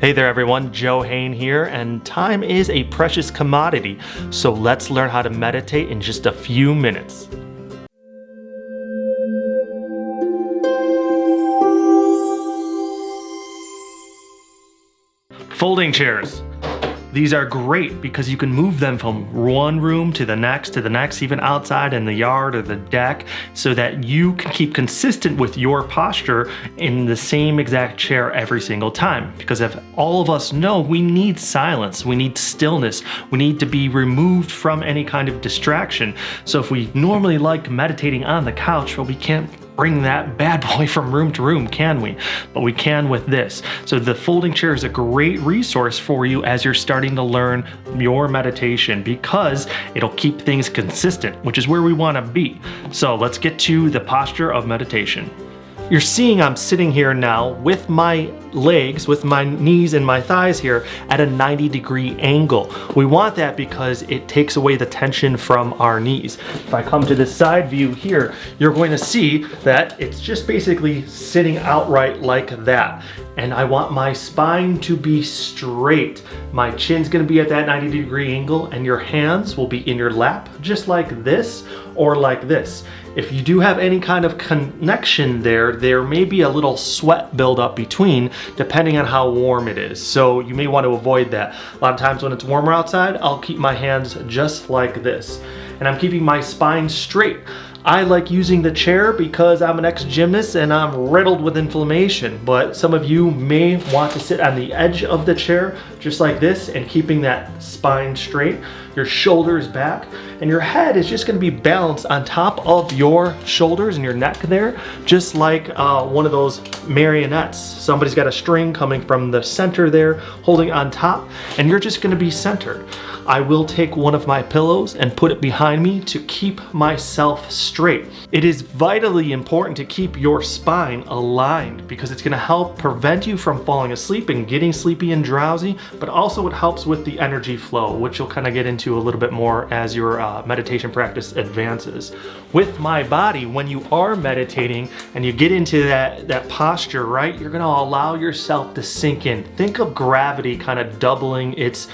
Hey there everyone, JhN here, and time is a precious commodity, so let's learn how to meditate in just a few minutes. Folding chairs. These are great because you can move them from one room to the next, even outside in the yard or the deck, so that you can keep consistent with your posture in the same exact chair every single time. Because if all of us know, we need silence, we need stillness, we need to be removed from any kind of distraction. So if we normally like meditating on the couch, well, we can't bring that bad boy from room to room, can we? But we can with this. So the folding chair is a great resource for you as you're starting to learn your meditation, because it'll keep things consistent, which is where we want to be. So let's get to the posture of meditation. You're seeing I'm sitting here now with my legs, with my knees and my thighs here at a 90-degree angle. We want that because it takes away the tension from our knees. If I come to the side view here, you're going to see that it's just basically sitting outright like that. And I want my spine to be straight. My chin's gonna be at that 90-degree angle, and your hands will be in your lap, just like this or like this. If you do have any kind of connection there may be a little sweat buildup between, depending on how warm it is. So you may want to avoid that. A lot of times when it's warmer outside, I'll keep my hands just like this. And I'm keeping my spine straight. I like using the chair because I'm an ex-gymnast and I'm riddled with inflammation, but some of you may want to sit on the edge of the chair just like this and keeping that spine straight, your shoulders back, and your head is just going to be balanced on top of your shoulders and your neck there, just like one of those marionettes. Somebody's got a string coming from the center there, holding on top, and you're just going to be centered. I will take one of my pillows and put it behind me to keep myself straight. It is vitally important to keep your spine aligned because it's going to help prevent you from falling asleep and getting sleepy and drowsy, but also it helps with the energy flow, which you'll kind of get into a little bit more as your meditation practice advances. With my body, when you are meditating and you get into that posture, right, you're going to allow yourself to sink in. Think of gravity kind of doubling its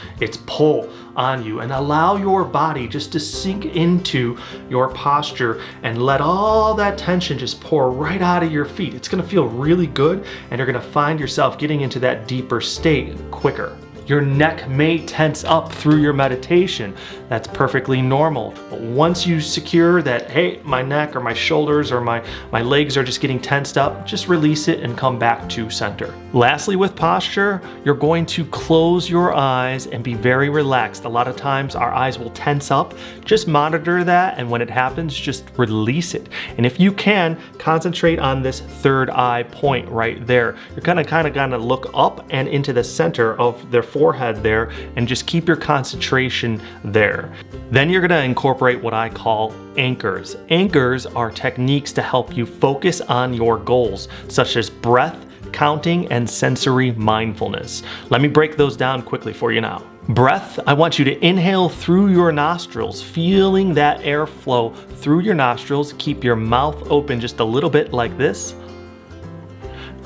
pull on you, and allow your body just to sink into your posture and let all that tension just pour right out of your feet. It's going to feel really good, and you're going to find yourself getting into that deeper state quicker. Your neck may tense up through your meditation. That's perfectly normal. But once you secure that, hey, my neck or my shoulders or my legs are just getting tensed up, just release it and come back to center. Lastly, with posture, you're going to close your eyes and be very relaxed. A lot of times our eyes will tense up. Just monitor that, and when it happens, just release it. And if you can, concentrate on this third eye point right there. You're kind of gonna look up and into the center of their forehead there, and just keep your concentration there. Then you're going to incorporate what I call anchors. Anchors are techniques to help you focus on your goals, such as breath, counting, and sensory mindfulness. Let me break those down quickly for you now. Breath, I want you to inhale through your nostrils, feeling that airflow through your nostrils. Keep your mouth open just a little bit like this.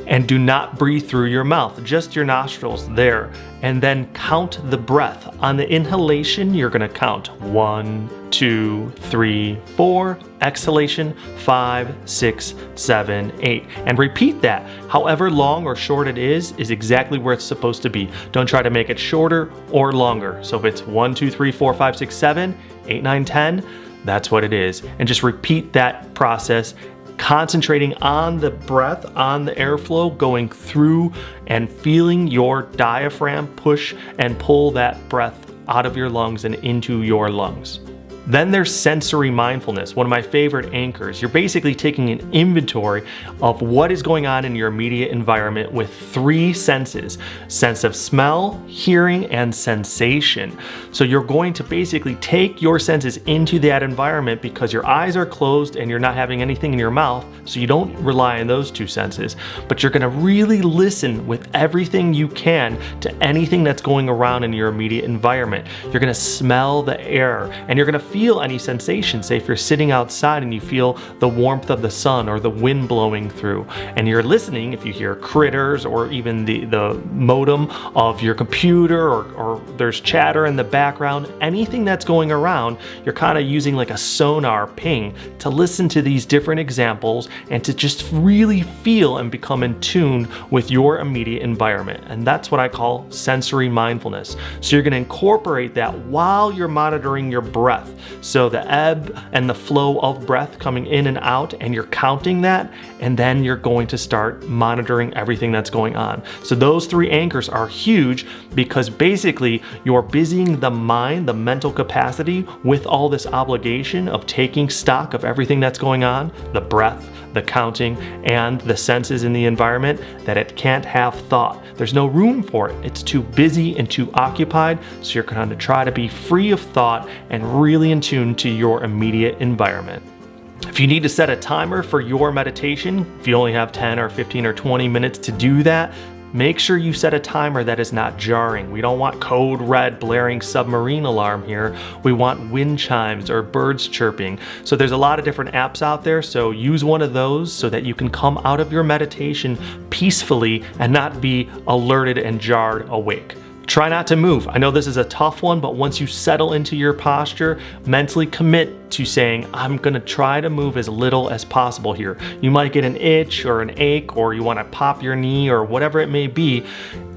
And do not breathe through your mouth, just your nostrils there. And then count the breath. On the inhalation, you're gonna count 1, 2, 3, 4. Exhalation, 5, 6, 7, 8. And repeat that. However long or short it is exactly where it's supposed to be. Don't try to make it shorter or longer. So if it's 1, 2, 3, 4, 5, 6, 7, 8, 9, 10, that's what it is. And just repeat that process, concentrating on the breath, on the airflow going through, and feeling your diaphragm push and pull that breath out of your lungs and into your lungs. Then there's sensory mindfulness, one of my favorite anchors. You're basically taking an inventory of what is going on in your immediate environment with 3 senses: sense of smell, hearing, and sensation. So you're going to basically take your senses into that environment because your eyes are closed and you're not having anything in your mouth, so you don't rely on those 2 senses. But you're gonna really listen with everything you can to anything that's going around in your immediate environment. You're gonna smell the air, and you're gonna feel any sensation, say if you're sitting outside and you feel the warmth of the sun or the wind blowing through, and you're listening, if you hear critters or even the modem of your computer or there's chatter in the background, anything that's going around, you're kind of using like a sonar ping to listen to these different examples and to just really feel and become in tune with your immediate environment. And that's what I call sensory mindfulness. So you're going to incorporate that while you're monitoring your breath. So the ebb and the flow of breath coming in and out, and you're counting that, and then you're going to start monitoring everything that's going on. So those three anchors are huge because basically you're busying the mind, the mental capacity, with all this obligation of taking stock of everything that's going on, the breath, the counting, and the senses in the environment, that it can't have thought. There's no room for it. It's too busy and too occupied, so you're going to try to be free of thought and really in tune to your immediate environment. If you need to set a timer for your meditation, if you only have 10 or 15 or 20 minutes to do that, make sure you set a timer that is not jarring. We don't want code red blaring submarine alarm here. We want wind chimes or birds chirping. So there's a lot of different apps out there, so use one of those so that you can come out of your meditation peacefully and not be alerted and jarred awake. Try not to move. I know this is a tough one, but once you settle into your posture, mentally commit to saying, I'm gonna try to move as little as possible here. You might get an itch or an ache, or you wanna pop your knee or whatever it may be.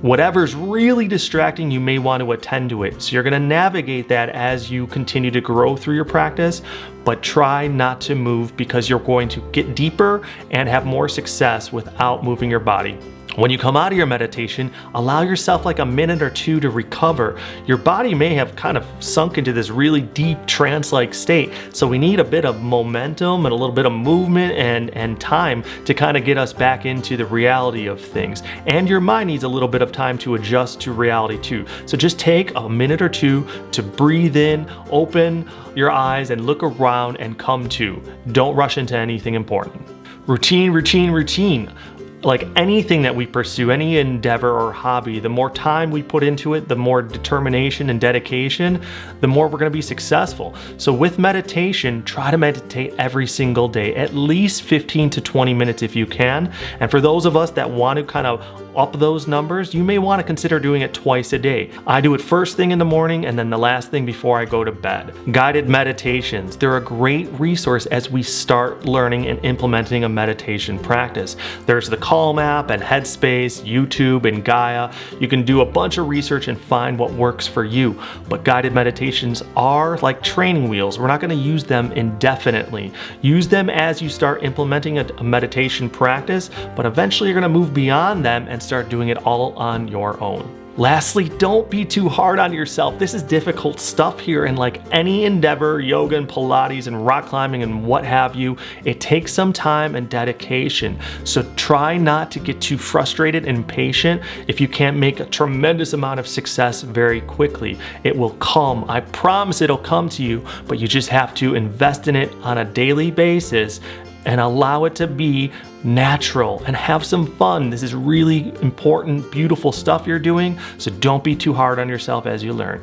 Whatever's really distracting, you may want to attend to it. So you're gonna navigate that as you continue to grow through your practice, but try not to move because you're going to get deeper and have more success without moving your body. When you come out of your meditation, allow yourself like a minute or two to recover. Your body may have kind of sunk into this really deep trance-like state, so we need a bit of momentum and a little bit of movement and time to kind of get us back into the reality of things. And your mind needs a little bit of time to adjust to reality too. So just take a minute or two to breathe in, open your eyes and look around and come to. Don't rush into anything important. Routine, routine, routine. Like anything that we pursue, any endeavor or hobby, the more time we put into it, the more determination and dedication, the more we're going to be successful. So with meditation, try to meditate every single day, at least 15 to 20 minutes if you can. And for those of us that want to kind of up those numbers, you may want to consider doing it twice a day. I do it first thing in the morning and then the last thing before I go to bed. Guided meditations, they're a great resource as we start learning and implementing a meditation practice. There's the Calm app and Headspace, YouTube, and Gaia. You can do a bunch of research and find what works for you. But guided meditations are like training wheels. We're not going to use them indefinitely. Use them as you start implementing a meditation practice, but eventually you're going to move beyond them and start doing it all on your own. Lastly, don't be too hard on yourself. This is difficult stuff here, and like any endeavor, yoga and Pilates and rock climbing and what have you, it takes some time and dedication. So try not to get too frustrated and impatient if you can't make a tremendous amount of success very quickly. It will come. I promise it'll come to you, but you just have to invest in it on a daily basis and allow it to be natural and have some fun. This is really important, beautiful stuff you're doing, so don't be too hard on yourself as you learn.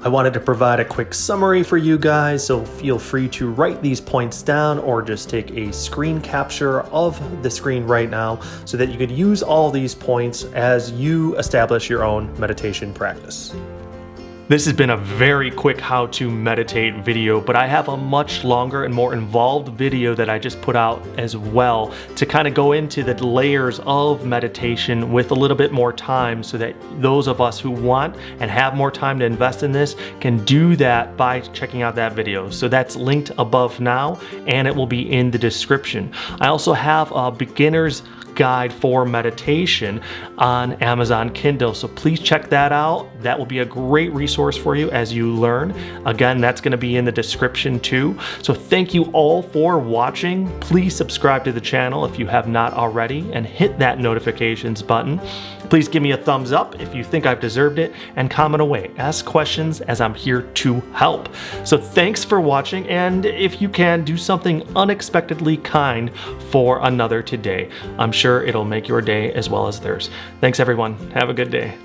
I wanted to provide a quick summary for you guys, so feel free to write these points down or just take a screen capture of the screen right now so that you could use all these points as you establish your own meditation practice. This has been a very quick how to meditate video, but I have a much longer and more involved video that I just put out as well to kind of go into the layers of meditation with a little bit more time so that those of us who want and have more time to invest in this can do that by checking out that video. So that's linked above now and it will be in the description. I also have a beginner's guide for meditation on Amazon Kindle, so please check that out. That will be a great resource for you as you learn. Again, that's going to be in the description too. So thank you all for watching. Please subscribe to the channel if you have not already and hit that notifications button. Please give me a thumbs up if you think I've deserved it and comment away. Ask questions as I'm here to help. So thanks for watching, and if you can, do something unexpectedly kind for another today. I'm sure it'll make your day as well as theirs. Thanks everyone. Have a good day.